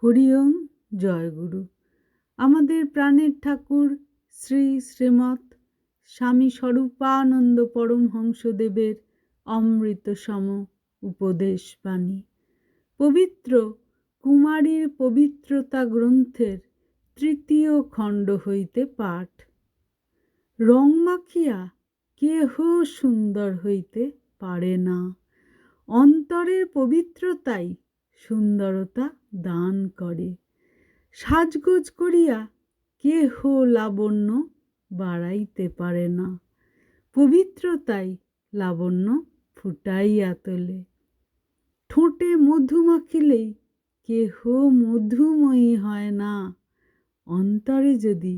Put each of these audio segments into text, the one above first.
হরি ওম জয়গুরু। আমাদের প্রাণের ঠাকুর শ্রী শ্রীমৎ স্বামী স্বরূপানন্দ পরমহংসদেবের অমৃতসম উপদেশ বাণী। পবিত্র কুমারীর পবিত্রতা গ্রন্থের 3য় খণ্ড হইতে পাঠ। রং মাখিয়া কেহ সুন্দর হইতে পারে না, অন্তরের পবিত্রতাই সুন্দরতা দান করে। সাজগোজ করিয়া কেহ লাবণ্য বাড়াইতে পারে না, পবিত্রতাই লাবণ্য ফুটাইয়া তোলে। ঠোঁটে মধু মাখিলেই কেহ মধুময়ী হয় না, অন্তরে যদি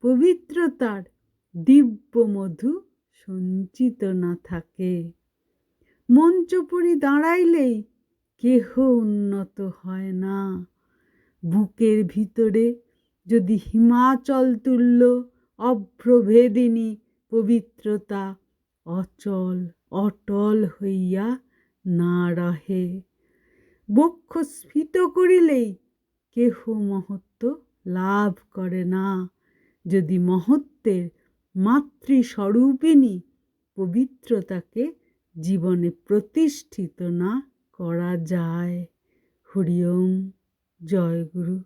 পবিত্রতার দিব্য মধু সঞ্চিত না থাকে। মঞ্চপরি দাঁড়াইলেই কেহ উন্নত হয় না, বুকের ভিতরে যদি হিমাচল তুল্য অভ্রভেদিনী পবিত্রতা অচল অটল হইয়া না রহে। বক্ষ স্ফীত করিলেই কেহ মহত্ব লাভ করে না, যদি মহত্বের মাতৃস্বরূপিণী পবিত্রতাকে জীবনে প্রতিষ্ঠিত না করা যায়। হরি ওম জয় গুরু।